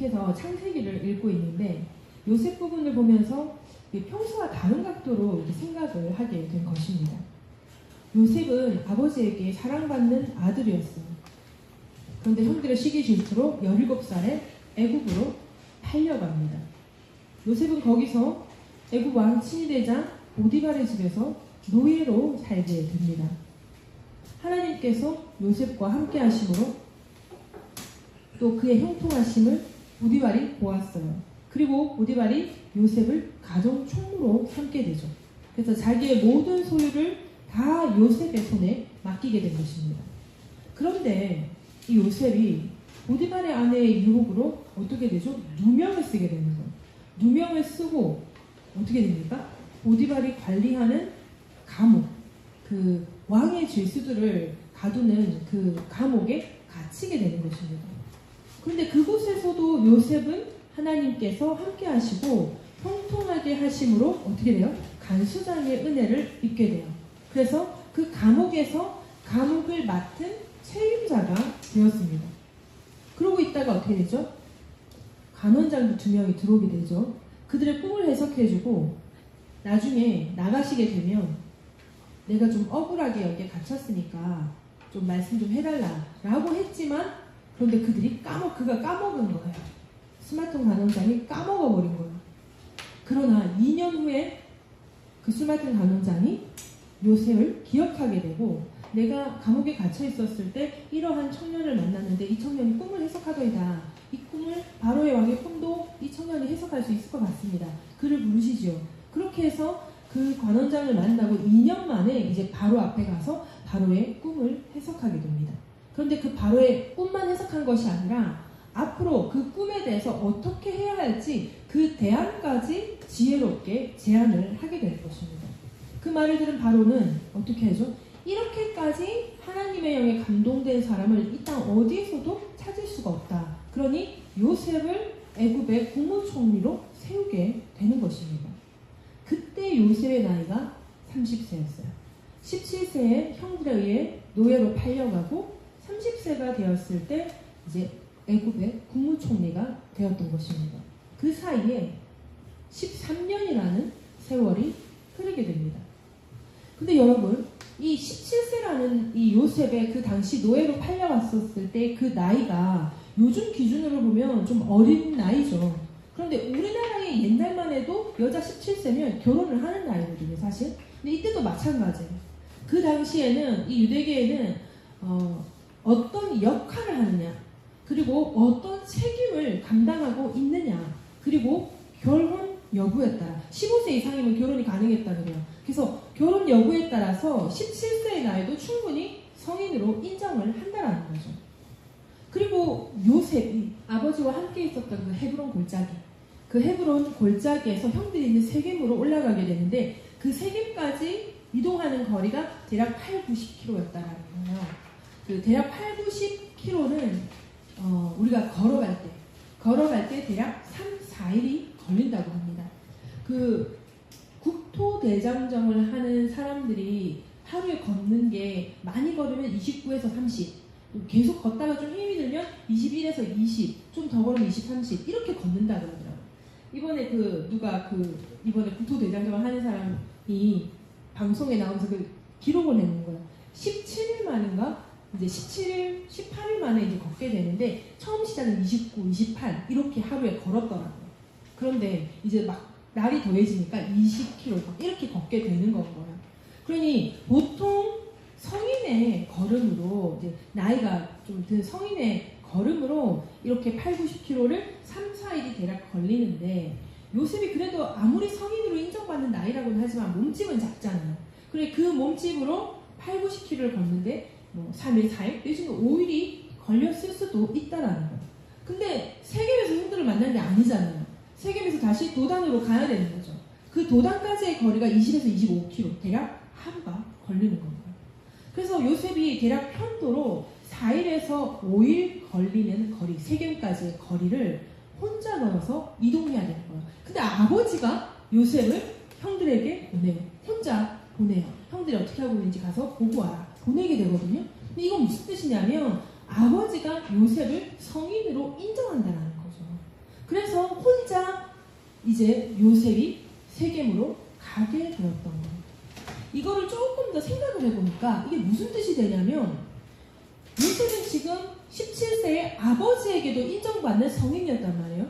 계속해서 창세기를 읽고 있는데 요셉 부분을 보면서 평소와 다른 각도로 이렇게 생각을 하게 된 것입니다. 요셉은 아버지에게 사랑받는 아들이었어요. 그런데 형들의 시기 질투로 17살에 애굽으로 팔려갑니다. 요셉은 거기서 애굽 왕 친위대장 보디발의 집에서 노예로 살게 됩니다. 하나님께서 요셉과 함께 하심으로 또 그의 형통하심을 보디발이 보았어요. 그리고 보디발이 요셉을 가정 총무로 삼게 되죠. 그래서 자기의 모든 소유를 다 요셉의 손에 맡기게 된 것입니다. 그런데 이 요셉이 보디발의 아내의 유혹으로 어떻게 되죠? 누명을 쓰게 되는 거예요. 누명을 쓰고 어떻게 됩니까? 보디발이 관리하는 감옥, 그 왕의 죄수들을 가두는 그 감옥에 갇히게 되는 것입니다. 그런데 그곳에서도 요셉은 하나님께서 함께 하시고 형통하게 하심으로 어떻게 돼요? 간수장의 은혜를 입게 돼요. 그래서 그 감옥에서 감옥을 맡은 책임자가 되었습니다. 그러고 있다가 어떻게 되죠? 간원장도 2명이 들어오게 되죠. 그들의 꿈을 해석해주고 나중에 나가시게 되면 내가 좀 억울하게 여기에 갇혔으니까 좀 말씀 좀 해달라 라고 했지만 그런데 그들이 그가 까먹은 거예요. 스마트 간원장이 까먹어버린 거예요. 그러나 2년 후에 그 스마트 간원장이 요셉을 기억하게 되고 내가 감옥에 갇혀 있었을 때 이러한 청년을 만났는데 이 청년이 꿈을 해석하더이다. 이 꿈을 바로의 왕의 꿈도 이 청년이 해석할 수 있을 것 같습니다. 그를 부르시죠. 그렇게 해서 그 관원장을 만나고 2년 만에 이제 바로 앞에 가서 바로의 꿈을 해석하게 됩니다. 그런데 그 바로의 꿈만 해석한 것이 아니라 앞으로 그 꿈에 대해서 어떻게 해야 할지 그 대안까지 지혜롭게 제안을 하게 되는 것입니다. 그 말을 들은 바로는 어떻게 하죠? 이렇게까지 하나님의 영에 감동된 사람을 이 땅 어디에서도 찾을 수가 없다. 그러니 요셉을 애굽의 국무총리로 세우게 되는 것입니다. 그때 요셉의 나이가 30세였어요. 17세에 형들에 의해 노예로 팔려가고 30세가 되었을 때 이제 애굽의 국무총리가 되었던 것입니다. 그 사이에 13년이라는 세월이 흐르게 됩니다. 근데 여러분, 이 17세라는 이 요셉의 그 당시 노예로 팔려왔었을 때 그 나이가 요즘 기준으로 보면 좀 어린 나이죠. 그런데 우리나라의 옛날만 해도 여자 17세면 결혼을 하는 나이거든요, 사실. 근데 이때도 마찬가지예요. 그 당시에는 이 유대계에는 어떤 역할을 하느냐, 그리고 어떤 책임을 감당하고 있느냐, 그리고 결혼 여부에 따라 15세 이상이면 결혼이 가능했다 그래요. 그래서 결혼 여부에 따라서 17세의 나이도 충분히 성인으로 인정을 한다는 거죠. 그리고 요셉이 아버지와 함께 있었던 그 헤브론 골짜기, 그 헤브론 골짜기에서 형들이 있는 세겜으로 올라가게 되는데 그 세겜까지 이동하는 거리가 대략 8-90km였다라는 거예요. 그 대략 8-90km는 우리가 걸어갈 때 대략 3-4일이 걸린다고 합니다. 그 국토대장정을 하는 사람들이 하루에 걷는 게 많이 걸으면 29에서 30, 계속 걷다가 좀 힘이 들면 21에서 20, 좀 더 걸으면 20, 30 이렇게 걷는다 그러더라고요. 이번에 이번에 국토대장정을 하는 사람이 방송에 나오면서 그 기록을 내는 거예요. 17일 만인가? 이제 17일, 18일 만에 이제 걷게 되는데 처음 시작은 29, 28 이렇게 하루에 걸었더라고요. 그런데 이제 막 날이 더해지니까 20km 이렇게 걷게 되는 거예요. 그러니 보통 성인의 걸음으로 이제 나이가 좀 든 성인의 걸음으로 이렇게 8-90km를 3-4일이 대략 걸리는데 요셉이 그래도 아무리 성인으로 인정받는 나이라고는 하지만 몸집은 작잖아요. 그래 그 몸집으로 8-90km를 걷는데 뭐 3일, 4일, 요즘은 5일이 걸렸을 수도 있다라는 거예요. 근데 세겜에서 형들을 만난 게 아니잖아요. 세겜에서 다시 도단으로 가야 되는 거죠. 그 도단까지의 거리가 20에서 25km, 대략 하루가 걸리는 겁니다. 그래서 요셉이 대략 편도로 4일에서 5일 걸리는 거리, 세겜까지의 거리를 혼자 넘어서 이동해야 되는 거예요. 근데 아버지가 요셉을 형들에게 보내요. 혼자 보내요. 형들이 어떻게 하고 있는지 가서 보고 와라. 보내게 되거든요. 근데 이건 무슨 뜻이냐면 아버지가 요셉을 성인으로 인정한다는 거죠. 그래서 혼자 이제 요셉이 세겜으로 가게 되었던 거예요. 이거를 조금 더 생각을 해보니까 이게 무슨 뜻이 되냐면, 요셉은 지금 17세의 아버지에게도 인정받는 성인이었단 말이에요.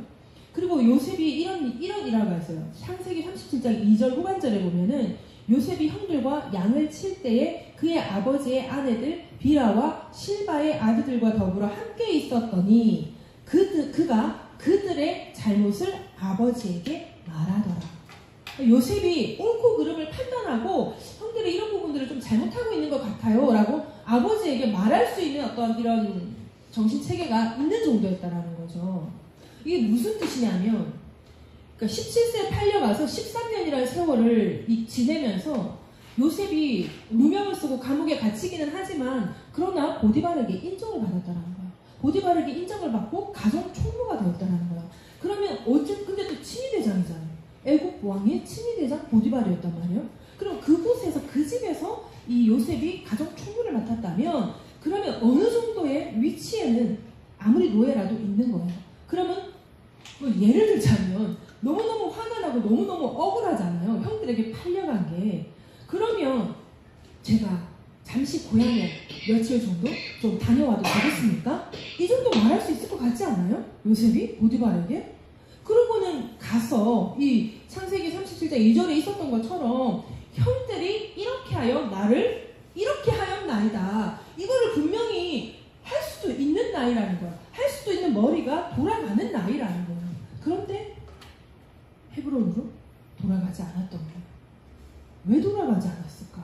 그리고 요셉이 이런 일화가 있어요. 창세기 37장 2절 후반절에 보면은 요셉이 형들과 양을 칠 때에 그의 아버지의 아내들 비라와 실바의 아들들과 더불어 함께 있었더니 그가 그들의 잘못을 아버지에게 말하더라. 요셉이 옳고 그름을 판단하고 형들이 이런 부분들을 좀 잘못하고 있는 것 같아요 라고 아버지에게 말할 수 있는 어떤 이런 정신체계가 있는 정도였다라는 거죠. 이게 무슨 뜻이냐면, 그러니까 17세에 팔려가서 13년이라는 세월을 지내면서 요셉이 누명을 쓰고 감옥에 갇히기는 하지만 그러나 보디발에게 인정을 받았다는 거야. 보디발에게 인정을 받고 가정 총무가 되었다는 거야. 그러면 근데 또 친위대장이잖아요. 애국 왕의 친위대장 보디발이었단 말이에요. 그럼 그곳에서 그 집에서 이 요셉이 가정 총무를 맡았다면 그러면 어느 정도의 위치에는 아무리 노예라도 있는 거예요. 그러면 뭐 예를 들자면 너무너무 화가 나고 너무너무 억울하잖아요. 형들에게 팔려간 게. 그러면 제가 잠시 고향에 며칠 정도 좀 다녀와도 되겠습니까? 이 정도 말할 수 있을 것 같지 않아요? 요셉이 보디발에게? 그러고는 가서 이 창세기 37장 2절에 있었던 것처럼 형들이 이렇게 하여 나를 이렇게 하였나이다. 이거를 분명히 할 수도 있는 나이라는 거야. 할 수도 있는 머리가 돌아가는 나이라는 거야. 그런데 헤브론으로 돌아가지 않았던 거야. 왜 돌아가지 않았을까?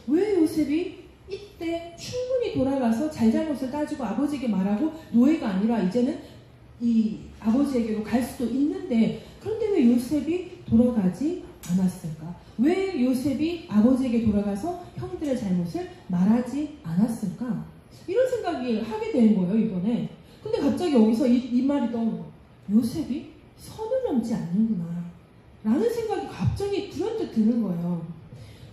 왜 요셉이 이때 충분히 돌아가서 잘잘못을 따지고 아버지에게 말하고 노예가 아니라 이제는 이 아버지에게로 갈 수도 있는데, 그런데 왜 요셉이 돌아가지 않았을까? 왜 요셉이 아버지에게 돌아가서 형들의 잘못을 말하지 않았을까? 이런 생각을 하게 된 거예요, 이번에. 근데 갑자기 여기서 이 말이 떠오른 거예요. 요셉이 선을 넘지 않는구나 라는 생각이 갑자기 불현듯 드는 거예요.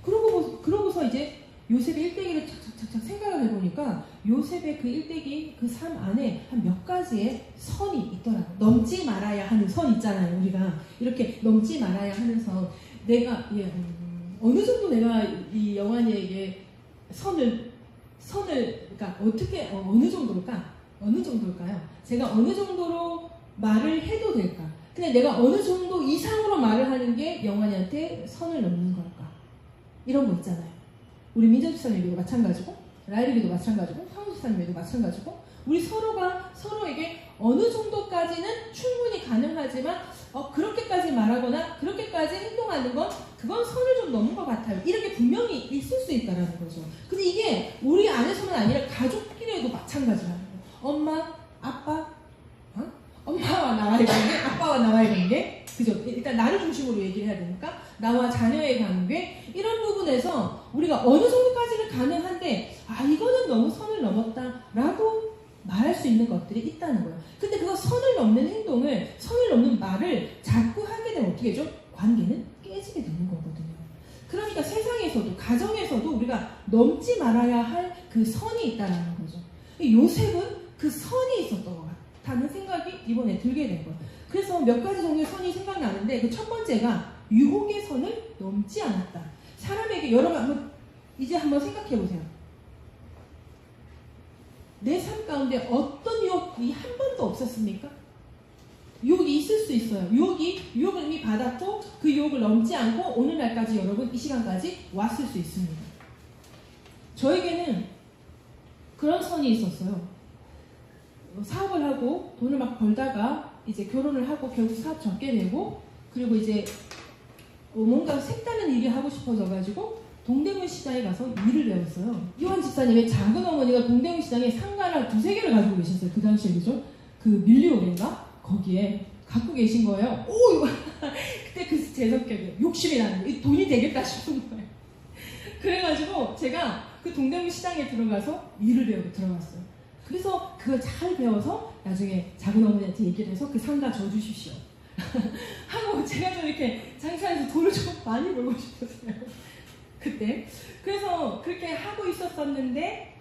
그러고서 이제 요셉의 일대기를 착착착착 생각을 해보니까 요셉의 그 일대기 그 삶 안에 한 몇 가지의 선이 있더라고요. 넘지 말아야 하는 선 있잖아요. 우리가 이렇게 넘지 말아야 하는 선. 내가 어느 정도 내가 이 영환이에게 선을 그러니까 어떻게 어느 정도일까요? 제가 어느 정도로 말을 해도 될까? 근데 내가 어느 정도 이상으로 말을 하는 게 영환이한테 선을 넘는 걸까? 이런 거 있잖아요. 우리 민정 집사님에게도 마찬가지고, 라이르에게도 마찬가지고, 황우 집사님에게도 마찬가지고, 우리 서로가 서로에게 어느 정도까지는 충분히 가능하지만 그렇게까지 말하거나 그렇게까지 행동하는 건 그건 선을 좀 넘은 것 같아요. 이렇게 분명히 있을 수 있다는 거죠. 근데 이게 우리 안에서만 아니라 가족끼리에도 마찬가지라는 거예요. 엄마, 아빠, 엄마와 나와의 관계, 아빠와 나와의 관계, 그죠? 일단 나를 중심으로 얘기를 해야 되니까 나와 자녀의 관계, 이런 부분에서 우리가 어느 정도까지는 가능한데 이거는 너무 선을 넘었다라고 말할 수 있는 것들이 있다는 거예요. 근데 그거 선을 넘는 행동을, 선을 넘는 말을 자꾸 하게 되면 어떻게 되죠? 관계는 깨지게 되는 거거든요. 그러니까 세상에서도, 가정에서도 우리가 넘지 말아야 할 그 선이 있다는 거죠. 요셉은 그 선이 있었던 것 같다는 생각이 이번에 들게 된 거예요. 그래서 몇 가지 정도의 선이 생각나는데, 그 첫 번째가 유혹의 선을 넘지 않았다. 사람에게, 여러분 이제 한번 생각해 보세요. 내 삶 가운데 어떤 유혹이 한 번도 없었습니까? 유혹이 있을 수 있어요. 유혹을 이미 받았고 그 유혹을 넘지 않고 오늘날까지, 여러분 이 시간까지 왔을 수 있습니다. 저에게는 그런 선이 있었어요. 사업을 하고 돈을 막 벌다가 이제 결혼을 하고 결국 사업 접게 되고, 그리고 이제 뭔가 색다른 일이 하고 싶어져가지고 동대문 시장에 가서 일을 배웠어요. 요한 집사님의 작은 어머니가 동대문 시장에 상가를 2-3개를 가지고 계셨어요. 그 당시에, 그죠? 그 밀리오인가? 거기에 갖고 계신 거예요. 그때 그 제 성격에 욕심이 나는 거예요. 돈이 되겠다 싶은 거예요. 그래가지고 제가 그 동대문 시장에 들어가서 일을 배우고 들어갔어요. 그래서 그걸 잘 배워서 나중에 작은 어머니한테 얘기를 해서 그 상가 줘주십시오 하고, 제가 좀 이렇게 장사해서 돈을 좀 많이 벌고 싶었어요. 그때. 그래서 그렇게 하고 있었었는데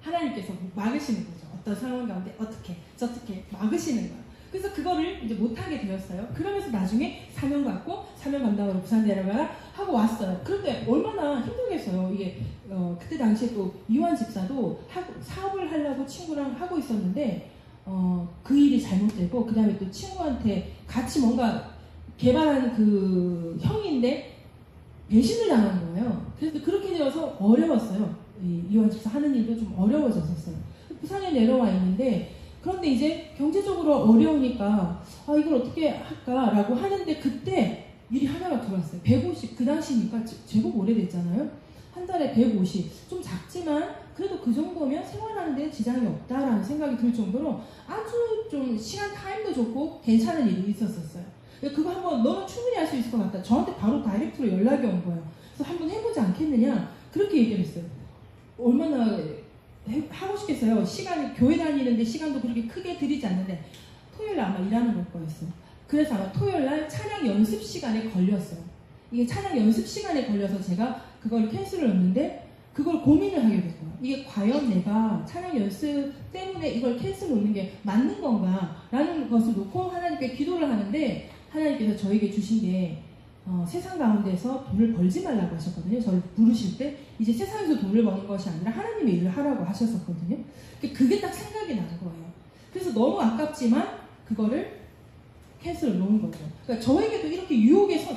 하나님께서 막으시는 거죠. 어떤 상황 가운데 어떻게 저떻게 막으시는 거예요. 그래서 그거를 이제 못하게 되었어요. 그러면서 나중에 사명 받고 사명 감당으로 부산 내려가라 하고 왔어요. 그런데 얼마나 힘들겠어요. 이게 그때 당시에 또 이완 집사도 사업을 하려고 친구랑 하고 있었는데 그 일이 잘못되고 그 다음에 또 친구한테 같이 뭔가 개발한 그 형인데 배신을 당한 거예요. 그래서 그렇게 되어서 어려웠어요. 이완 집사 하는 일도 좀 어려워졌었어요. 부산에 내려와 있는데 그런데 이제 경제적으로 어려우니까 이걸 어떻게 할까라고 하는데 그때 일이 하나가 들어왔어요. 150, 그 당시니까 제법 오래됐잖아요. 한 달에 150, 좀 작지만 그래도 그 정도면 생활하는 데 지장이 없다라는 생각이 들 정도로 아주 좀 시간 타임도 좋고 괜찮은 일이 있었어요. 그거 한번 너는 충분히 할 수 있을 것 같다. 저한테 바로 다이렉트로 연락이 온 거예요. 그래서 한번 해보지 않겠느냐 그렇게 얘기를 했어요. 얼마나 하고 싶겠어요. 시간이 교회 다니는데 시간도 그렇게 크게 들이지 않는데 토요일 아마 일하는 걸 거였어요. 그래서 아마 토요일 날 찬양 연습 시간에 걸렸어요. 이게 찬양 연습 시간에 걸려서 제가 그걸 캔슬을 했는데 그걸 고민을 하게 된 거예요. 이게 과연 내가 찬양 연습 때문에 이걸 캔슬 놓는 게 맞는 건가 라는 것을 놓고 하나님께 기도를 하는데 하나님께서 저에게 주신 게 세상 가운데서 돈을 벌지 말라고 하셨거든요. 저를 부르실 때 이제 세상에서 돈을 버는 것이 아니라 하나님의 일을 하라고 하셨었거든요. 그게 딱 생각이 나는 거예요. 그래서 너무 아깝지만 그거를 캔슬을 놓은 거죠. 그러니까 저에게도 이렇게 유혹에서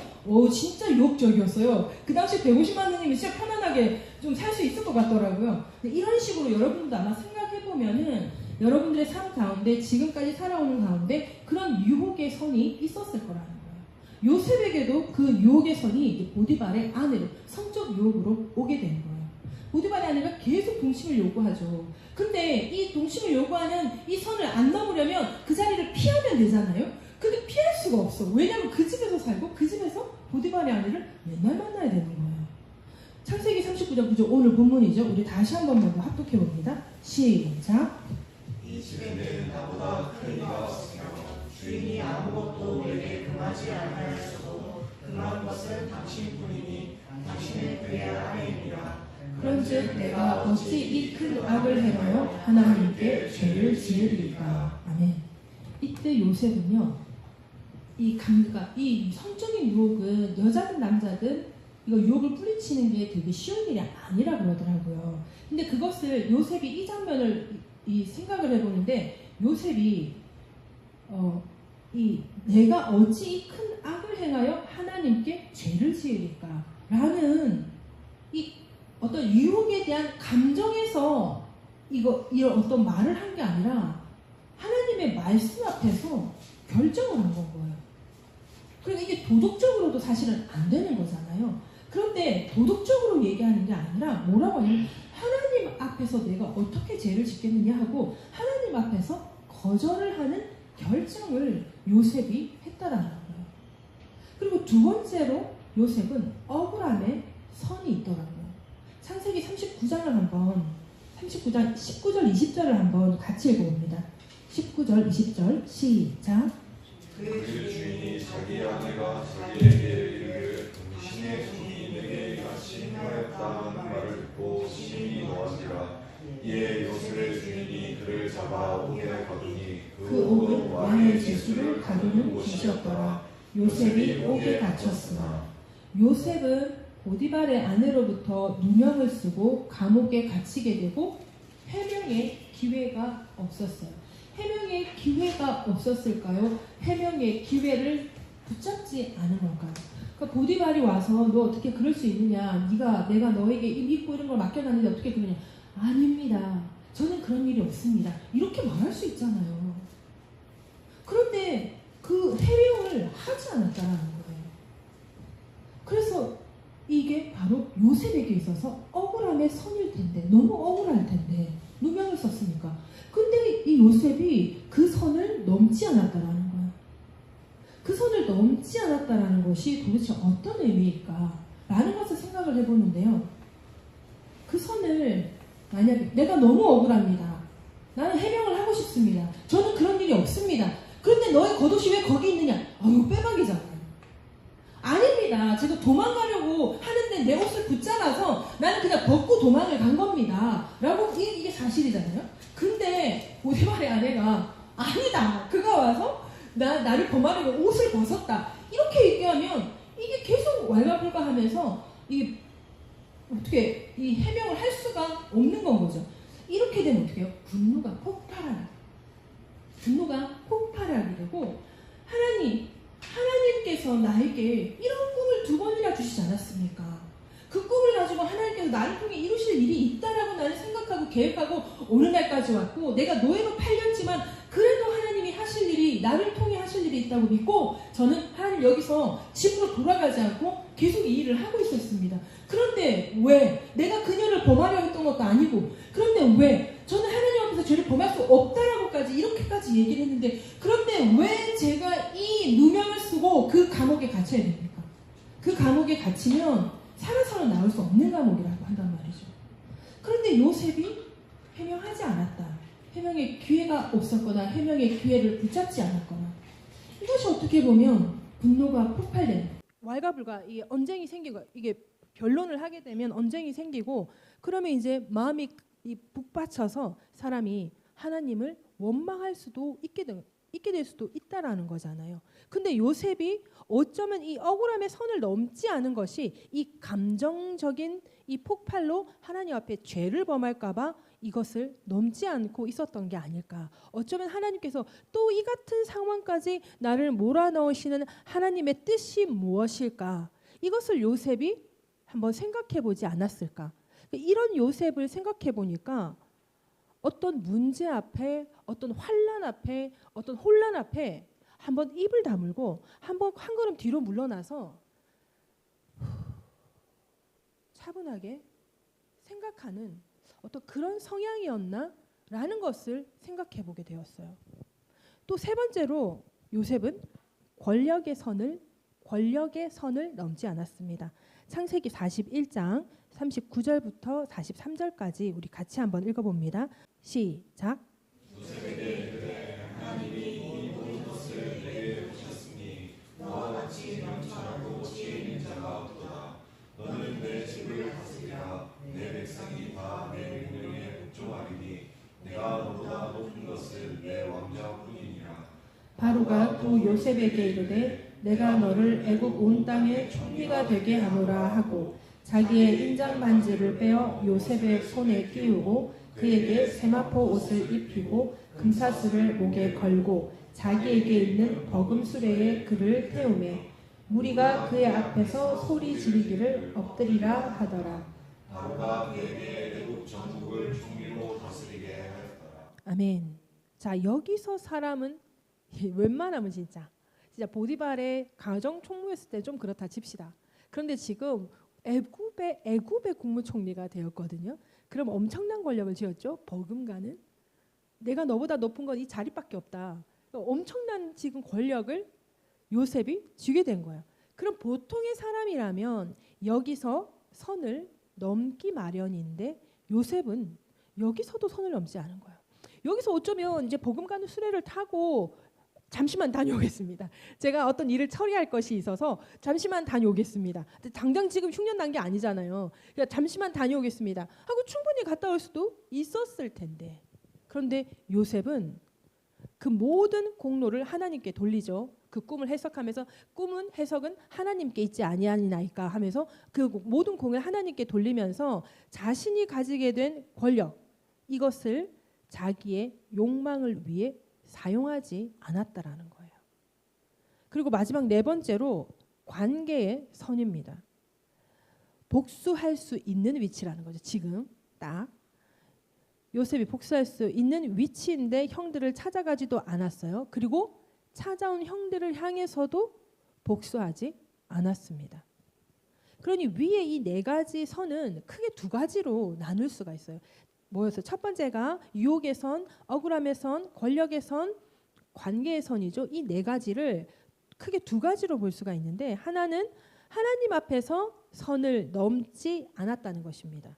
진짜 유혹적이었어요. 그 당시 150만 원이면 진짜 편안하게 좀 살 수 있을 것 같더라고요. 근데 이런 식으로 여러분도 아마 생각해보면은 여러분들의 삶 가운데 지금까지 살아오는 가운데 그런 유혹의 선이 있었을 거라는 거예요. 요셉에게도 그 유혹의 선이 보디발의 아내로 성적 유혹으로 오게 된 거예요. 보디발의 아내가 계속 동침을 요구하죠. 근데 이 동침을 요구하는 이 선을 안 넘으려면 그 자리를 피하면 되잖아요. 근데 피할 수가 없어. 왜냐면 그 집에서 살고 그 집에서 보디발의 아내를 맨날 만나야 되는 거예요. 창세기 39장 9절 오늘 본문이죠. 우리 다시 한 번만 더 합독해 봅니다. 시작. 이 집에는 나보다 큰 이가 없으며 주인이 아무것도 내게 금하지 아니하였어도 금한 것은 당신뿐이니 당신은 그의 아내이니라. 그런즉 내가 어찌 이 큰 악을 행하여 하나님께 죄를 지으리까. 아멘. 이때 요셉은요, 이 성적인 유혹은 여자든 남자든 이거 유혹을 뿌리치는 게 되게 쉬운 일이 아니라 그러더라고요. 근데 그것을 요셉이 이 장면을 생각을 해보는데 요셉이 내가 어찌 이 큰 악을 행하여 하나님께 죄를 지으리까 라는 이 어떤 유혹에 대한 감정에서 이런 어떤 말을 한 게 아니라 하나님의 말씀 앞에서 결정을 한 건 거예요. 그러니까 이게 도덕적으로도 사실은 안 되는 거잖아요. 그런데 도덕적으로 얘기하는 게 아니라 뭐라고 하냐면 하나님 앞에서 내가 어떻게 죄를 짓겠느냐 하고 하나님 앞에서 거절을 하는 결정을 요셉이 했다라는 거예요. 그리고 두 번째로 요셉은 억울함의 선이 있더라고요. 창세기 39장 19절 20절을 한번 같이 읽어봅니다. 19절 20절 시작. 그 주인이 자기 아내가 자기에게 이르기를 당신의 손이 내게 같이 행하였다는 말을 듣고 심히 노한지라. 이에 요셉의 주인이 그를 잡아 옥에 가두니 그 옥은 왕의 제수를 가두는 곳이었더라. 요셉이 옥에 갇혔으나. 요셉은 보디발의 아내로부터 누명을 쓰고 감옥에 gat히게 되고 해명의 기회가 없었어요. 해명의 기회가 없었을까요? 해명의 기회를 붙잡지 않은 걸까요? 그러니까 보디발이 와서 너 어떻게 그럴 수 있느냐? 내가 너에게 믿고 이런 걸 맡겨놨는데 어떻게 그러냐? 아닙니다. 저는 그런 일이 없습니다. 이렇게 말할 수 있잖아요. 그런데 그 해명을 하지 않았다는 거예요. 그래서 이게 바로 요셉에게 있어서 억울함의 선일 텐데, 너무 억울할 텐데 누명을 썼으니까. 근데 이 요셉이 그 선을 넘지 않았다라는 거예요. 그 선을 넘지 않았다라는 것이 도대체 어떤 의미일까? 라는 것을 생각을 해보는데요. 그 선을 만약에 내가 너무 억울합니다. 나는 해명을 하고 싶습니다. 저는 그런 일이 없습니다. 그런데 너의 겉옷이 왜 거기 있느냐? 이거 빼박이잖아요. 아닙니다. 제가 도망가려고 하는데 내 옷을 붙잡아서 나는 그냥 벗고 도망을 간 겁니다. 라고 이게 사실이잖아요. 근데 그런데 보디발의 아내가 아니다. 그가 와서 나를 범하려고 옷을 벗었다. 이렇게 얘기하면 이게 계속 왈가불가하면서 이게 어떻게 이 해명을 할 수가 없는 건 거죠. 이렇게 되면 어떻게 해요? 분노가 폭발하게 되고 하나님께서 나에게 이런 꿈을 2번이나 주시지 않았습니까? 그 꿈을 가지고 하나님께서 나를 통해 이루실 일이 있다라고 나는 생각하고 계획하고 어느 날까지 왔고 내가 노예로 팔렸지만 그래도 하나님이 하실 일이 나를 통해 하실 일이 있다고 믿고 저는 하나님 여기서 집으로 돌아가지 않고 계속 이 일을 하고 있었습니다. 그런데 왜? 내가 그녀를 범하려 했던 것도 아니고 그런데 왜? 저는 하나님 앞에서 죄를 범할 수 없다라고까지 이렇게까지 얘기를 했는데 그런데 왜 제가 이 누명을 쓰고 그 감옥에 갇혀야 됩니까? 그 감옥에 갇히면 살아서는 나올 수 없는 감옥이라고 한단 말이죠. 그런데 요셉이 해명하지 않았다. 해명의 기회가 없었거나 해명의 기회를 붙잡지 않았거나 이것이 어떻게 보면 분노가 폭발된 왈가불가 이게 언쟁이 생기고 이게 변론을 하게 되면 언쟁이 생기고 그러면 이제 마음이 북받쳐서 사람이 하나님을 원망할 수도 있게 될 수도 있다라는 거잖아요. 근데 요셉이 어쩌면 이 억울함의 선을 넘지 않은 것이 이 감정적인 이 폭발로 하나님 앞에 죄를 범할까봐 이것을 넘지 않고 있었던 게 아닐까. 어쩌면 하나님께서 또 이 같은 상황까지 나를 몰아넣으시는 하나님의 뜻이 무엇일까? 이것을 요셉이 한번 생각해 보지 않았을까? 이런 요셉을 생각해 보니까 어떤 문제 앞에, 어떤 환난 앞에, 어떤 혼란 앞에 한번 입을 다물고 한번 한 걸음 뒤로 물러나서 차분하게 생각하는 어떤 그런 성향이었나라는 것을 생각해 보게 되었어요. 또 세 번째로 요셉은 권력의 선을 넘지 않았습니다. 창세기 41장 39절부터 43절까지 우리 같이 한번 읽어봅니다. 시작. 요셉에게 그래 하나님이 이 모든 것을 내게 주셨으니 너와 같이 명철하고 지혜 있는 자가 없도다. 너는 내 집을 다스리라. 내 백성이 다 내 명령에 복종하리니 내가 너보다 높은 것은 내 왕자뿐이니라. 바로가 또 요셉에게 이르되 내가 너를 애굽 온 땅의 총리가 되게 하노라 하고 자기의 인장 반지를 빼어 요셉의 손에 끼우고 그에게 세마포 옷을 입히고 금사슬을 목에 걸고 자기에게 있는 버금 수레에 그를 태우매 무리가 그의 앞에서 소리 지르기를 엎드리라 하더라. 바로가 그에게 애굽 전국을 총리로 다스리게 하였더라. 아멘. 자, 여기서 사람은 웬만하면 진짜 보디발의 가정 총무였을 때 좀 그렇다 칩시다. 그런데 지금 애굽의 국무총리가 되었거든요. 그럼 엄청난 권력을 쥐었죠. 버금가는 내가 너보다 높은 건 이 자리밖에 없다. 엄청난 지금 권력을 요셉이 쥐게 된 거예요. 그럼 보통의 사람이라면 여기서 선을 넘기 마련인데 요셉은 여기서도 선을 넘지 않은 거예요. 여기서 어쩌면 이제 버금가는 수레를 타고 잠시만 다녀오겠습니다. 제가 어떤 일을 처리할 것이 있어서 잠시만 다녀오겠습니다. 당장 지금 흉년 난 게 아니잖아요. 그러니까 잠시만 다녀오겠습니다 하고 충분히 갔다 올 수도 있었을 텐데 그런데 요셉은 그 모든 공로를 하나님께 돌리죠. 그 꿈을 해석하면서 꿈은 해석은 하나님께 있지 아니하니나이까 하면서 그 모든 공을 하나님께 돌리면서 자신이 가지게 된 권력 이것을 자기의 욕망을 위해 사용하지 않았다라는 거예요. 그리고 마지막 네 번째로 관계의 선입니다. 복수할 수 있는 위치라는 거죠. 지금 딱 요셉이 복수할 수 있는 위치인데 형들을 찾아가지도 않았어요. 그리고 찾아온 형들을 향해서도 복수하지 않았습니다. 그러니 위에 이 네 가지 선은 크게 두 가지로 나눌 수가 있어요. 뭐였어요? 첫 번째가 유혹의 선, 억울함의 선, 권력의 선, 관계의 선이죠. 이 네 가지를 크게 두 가지로 볼 수가 있는데 하나는 하나님 앞에서 선을 넘지 않았다는 것입니다.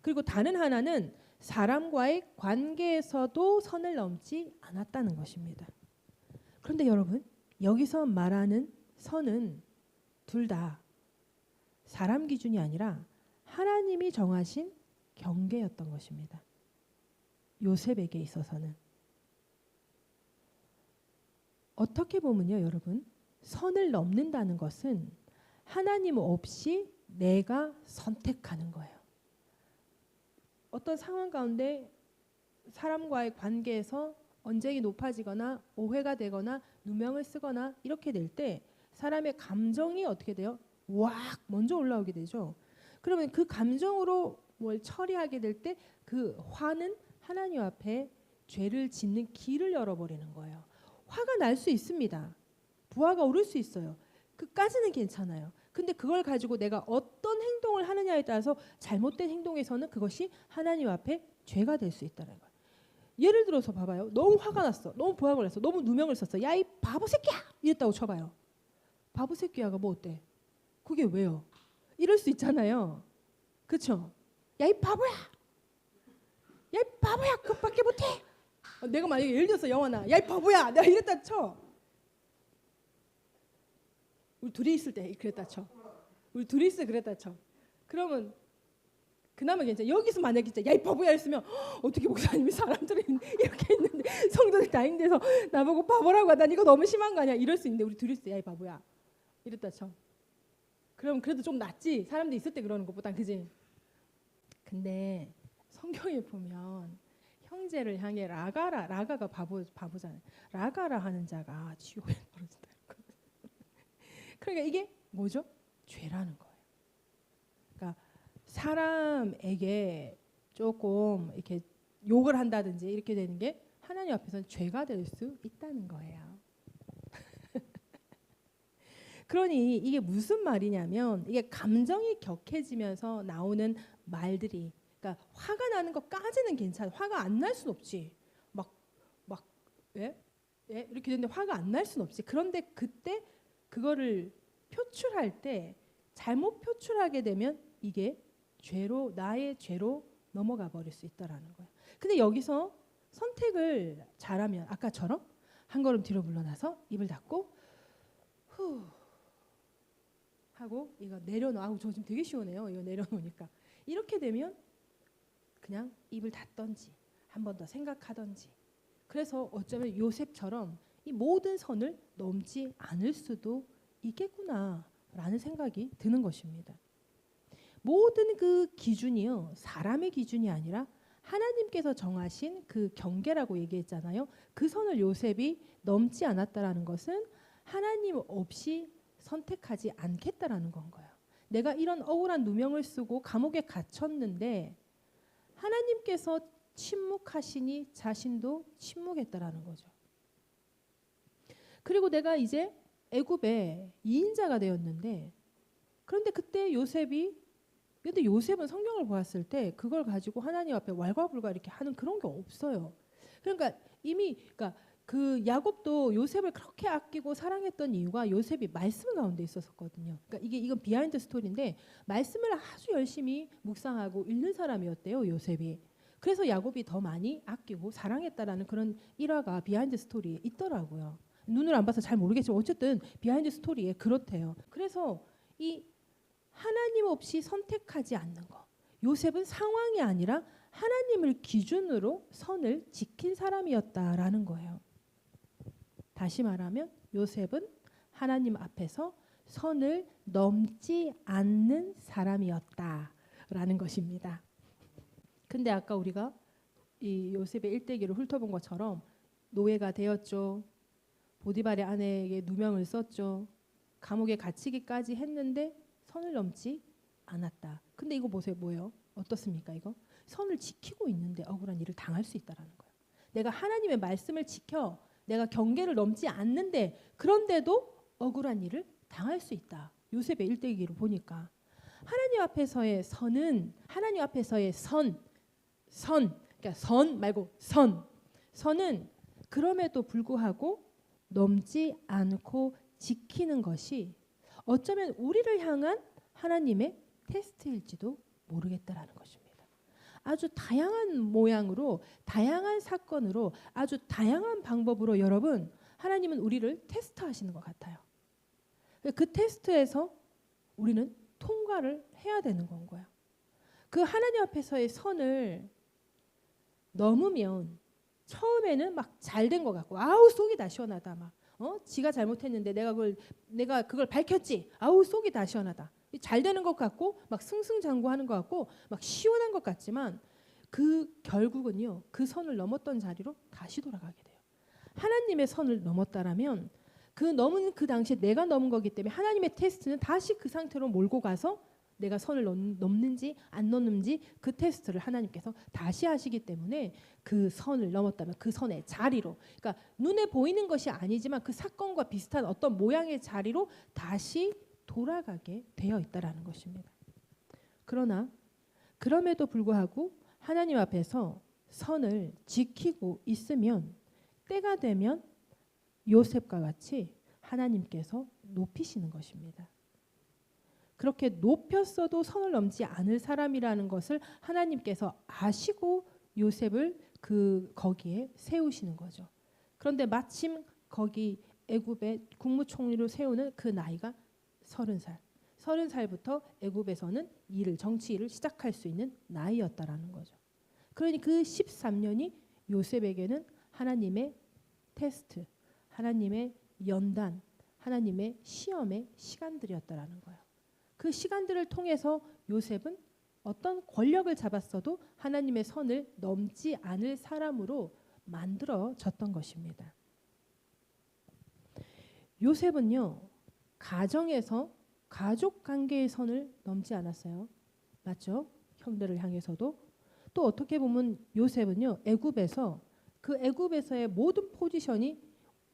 그리고 다른 하나는 사람과의 관계에서도 선을 넘지 않았다는 것입니다. 그런데 여러분 여기서 말하는 선은 둘 다 사람 기준이 아니라 하나님이 정하신 경계였던 것입니다. 요셉에게 있어서는 어떻게 보면요, 여러분, 선을 넘는다는 것은 하나님 없이 내가 선택하는 거예요. 어떤 상황 가운데 사람과의 관계에서 언쟁이 높아지거나 오해가 되거나 누명을 쓰거나 이렇게 될 때 사람의 감정이 어떻게 돼요? 왁 먼저 올라오게 되죠. 그러면 그 감정으로 뭘 처리하게 될 때 그 화는 하나님 앞에 죄를 짓는 길을 열어버리는 거예요. 화가 날 수 있습니다. 부하가 오를 수 있어요. 그까지는 괜찮아요. 근데 그걸 가지고 내가 어떤 행동을 하느냐에 따라서 잘못된 행동에서는 그것이 하나님 앞에 죄가 될 수 있다는 거예요. 예를 들어서 봐봐요. 너무 화가 났어. 너무 부하가 났어. 너무 누명을 썼어. 야, 이 바보 새끼야! 이랬다고 쳐봐요. 바보 새끼야가 뭐 어때? 그게 왜요? 이럴 수 있잖아요. 그렇죠? 야, 이 바보야! 야, 이 바보야! 그것밖에 못해! 내가 만약에 예를 들어서 영화나 야, 이 바보야! 내가 이랬다 쳐. 우리 둘이 있을 때 그랬다 쳐. 우리 둘이 있을 때 그랬다 쳐. 그러면 그나마 괜찮아. 여기서 만약에 진짜 야, 이 바보야 했으면 어떻게 목사님이 사람들이 이렇게 있는데 성도들 다 있는데서 나보고 바보라고 하다니 이거 너무 심한 거 아니야? 이럴 수 있는데 우리 둘이 있을 때 야, 이 바보야 이랬다 쳐. 그럼 그래도 좀 낫지. 사람들 있을 때 그러는 것보단, 그지? 근데 성경에 보면 형제를 향해 라가가 바보잖아요. 라가라 하는 자가 지옥에 떨어진다. 그러니까 이게 뭐죠? 죄라는 거예요. 그러니까 사람에게 조금 이렇게 욕을 한다든지 이렇게 되는 게 하나님 앞에서는 죄가 될 수 있다는 거예요. 그러니 이게 무슨 말이냐면 이게 감정이 격해지면서 나오는 말들이, 그러니까 화가 나는 것까지는 괜찮아. 화가 안 날 순 없지. 예? 이렇게 되는데 화가 안 날 순 없지. 그런데 그때 그거를 표출할 때 잘못 표출하게 되면 이게 죄로, 나의 죄로 넘어가 버릴 수 있다라는 거예요. 근데 여기서 선택을 잘하면 아까처럼 한 걸음 뒤로 물러나서 입을 닫고 후 하고 이거 내려놓아. 아우, 저 지금 되게 시원해요. 이거 내려놓으니까. 이렇게 되면 그냥 입을 닫던지 한 번 더 생각하던지. 그래서 어쩌면 요셉처럼 이 모든 선을 넘지 않을 수도 있겠구나라는 생각이 드는 것입니다. 모든 그 기준이요, 사람의 기준이 아니라 하나님께서 정하신 그 경계라고 얘기했잖아요. 그 선을 요셉이 넘지 않았다라는 것은 하나님 없이 선택하지 않겠다라는 건 거예요. 내가 이런 억울한 누명을 쓰고 감옥에 갇혔는데 하나님께서 침묵하시니 자신도 침묵했다라는 거죠. 그리고 내가 이제 애굽의 2인자가 되었는데, 그런데 그때 근데 요셉은 성경을 보았을 때 그걸 가지고 하나님 앞에 왈가불가 이렇게 하는 그런 게 없어요. 그러니까 이미 그 야곱도 요셉을 그렇게 아끼고 사랑했던 이유가 요셉이 말씀 가운데 있었거든요. 그러니까 이건 비하인드 스토리인데 말씀을 아주 열심히 묵상하고 읽는 사람이었대요, 요셉이. 그래서 야곱이 더 많이 아끼고 사랑했다라는 그런 일화가 비하인드 스토리에 있더라고요. 눈을 안 봐서 잘 모르겠지만 어쨌든 비하인드 스토리에 그렇대요. 그래서 이 하나님 없이 선택하지 않는 거. 요셉은 상황이 아니라 하나님을 기준으로 선을 지킨 사람이었다라는 거예요. 다시 말하면 요셉은 하나님 앞에서 선을 넘지 않는 사람이었다라는 것입니다. 근데 아까 우리가 이 요셉의 일대기를 훑어본 것처럼 노예가 되었죠. 보디발의 아내에게 누명을 썼죠. 감옥에 갇히기까지 했는데 선을 넘지 않았다. 근데 이거 보세요. 뭐예요? 어떻습니까? 이거 선을 지키고 있는데 억울한 일을 당할 수 있다라는 거예요. 내가 하나님의 말씀을 지켜 내가 경계를 넘지 않는데 그런데도 억울한 일을 당할 수 있다. 요셉의 일대기를 보니까 하나님 앞에서의 선은 하나님 앞에서의 그러니까 선 말고 선은 그럼에도 불구하고 넘지 않고 지키는 것이 어쩌면 우리를 향한 하나님의 테스트일지도 모르겠다라는 것입니다. 아주 다양한 모양으로 다양한 사건으로 아주 다양한 방법으로 여러분 하나님은 우리를 테스트하시는 것 같아요. 그 테스트에서 우리는 통과를 해야 되는 건 거예요. 그 하나님 앞에서의 선을 넘으면 처음에는 막 잘 된 것 같고 아우 속이 다 시원하다 막 지가 잘못했는데 내가 그걸 밝혔지 아우 속이 다 시원하다 잘 되는 것 같고 막 승승장구하는 것 같고 막 시원한 것 같지만 그 결국은요 그 선을 넘었던 자리로 다시 돌아가게 돼요. 하나님의 선을 넘었다라면 그 넘은 그 당시에 내가 넘은 거기 때문에 하나님의 테스트는 다시 그 상태로 몰고 가서 내가 선을 넘는지 안 넘는지 그 테스트를 하나님께서 다시 하시기 때문에 그 선을 넘었다면 그 선의 자리로 그러니까 눈에 보이는 것이 아니지만 그 사건과 비슷한 어떤 모양의 자리로 다시 돌아가게 되어 있다라는 것입니다. 그러나 그럼에도 불구하고 하나님 앞에서 선을 지키고 있으면 때가 되면 요셉과 같이 하나님께서 높이시는 것입니다. 그렇게 높였어도 선을 넘지 않을 사람이라는 것을 하나님께서 아시고 요셉을 거기에 세우시는 거죠. 그런데 마침 거기 애굽의 국무총리로 세우는 그 나이가 30살. 30살부터 애굽에서는 정치 일을 시작할 수 있는 나이였다라는 거죠. 그러니 그 13년이 요셉에게는 하나님의 테스트, 하나님의 연단, 하나님의 시험의 시간들이었다라는 거예요. 그 시간들을 통해서 요셉은 어떤 권력을 잡았어도 하나님의 선을 넘지 않을 사람으로 만들어졌던 것입니다. 요셉은요, 가정에서 가족 관계의 선을 넘지 않았어요. 맞죠? 형들을 향해서도. 또 어떻게 보면 요셉은요, 애굽에서의 모든 포지션이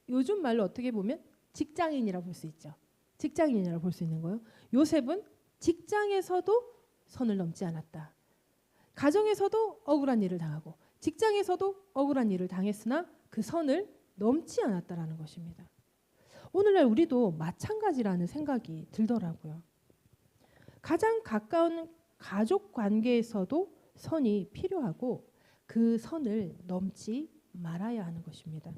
요즘 말로 어떻게 보면 직장인이라고 볼 수 있죠. 직장인이라고 볼 수 있는 거예요. 요셉은 직장에서도 선을 넘지 않았다. 가정에서도 억울한 일을 당하고 직장에서도 억울한 일을 당했으나 그 선을 넘지 않았다라는 것입니다. 오늘날 우리도 마찬가지라는 생각이 들더라고요. 가장 가까운 가족 관계에서도 선이 필요하고 그 선을 넘지 말아야 하는 것입니다.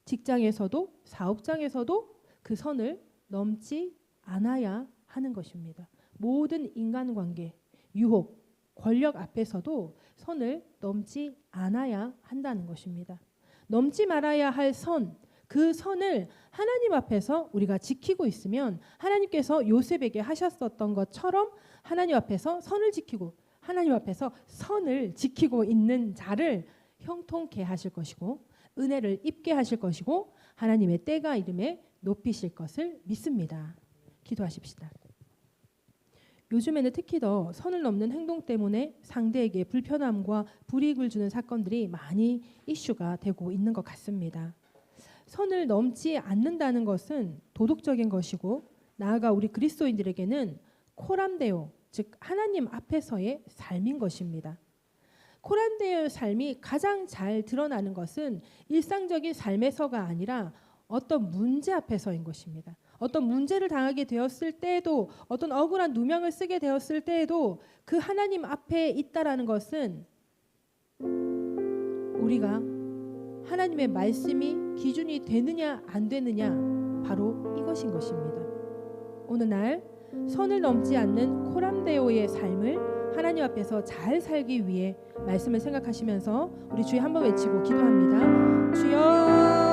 직장에서도 사업장에서도 그 선을 넘지 않아야 하는 것입니다. 모든 인간관계, 유혹, 권력 앞에서도 선을 넘지 않아야 한다는 것입니다. 넘지 말아야 할 선, 그 선을 하나님 앞에서 우리가 지키고 있으면 하나님께서 요셉에게 하셨었던 것처럼 하나님 앞에서 선을 지키고 하나님 앞에서 선을 지키고 있는 자를 형통케 하실 것이고 은혜를 입게 하실 것이고 하나님의 때가 이름에 높이실 것을 믿습니다. 기도하십시다. 요즘에는 특히 더 선을 넘는 행동 때문에 상대에게 불편함과 불이익을 주는 사건들이 많이 이슈가 되고 있는 것 같습니다. 선을 넘지 않는다는 것은 도덕적인 것이고 나아가 우리 그리스도인들에게는 코람데오, 즉 하나님 앞에서의 삶인 것입니다. 코람데오의 삶이 가장 잘 드러나는 것은 일상적인 삶에서가 아니라 어떤 문제 앞에서인 것입니다. 어떤 문제를 당하게 되었을 때에도 어떤 억울한 누명을 쓰게 되었을 때에도 그 하나님 앞에 있다라는 것은 우리가 하나님의 말씀이 기준이 되느냐 안 되느냐 바로 이것인 것입니다. 오늘날 선을 넘지 않는 코람데오의 삶을 하나님 앞에서 잘 살기 위해 말씀을 생각하시면서 우리 주여 한번 외치고 기도합니다. 주여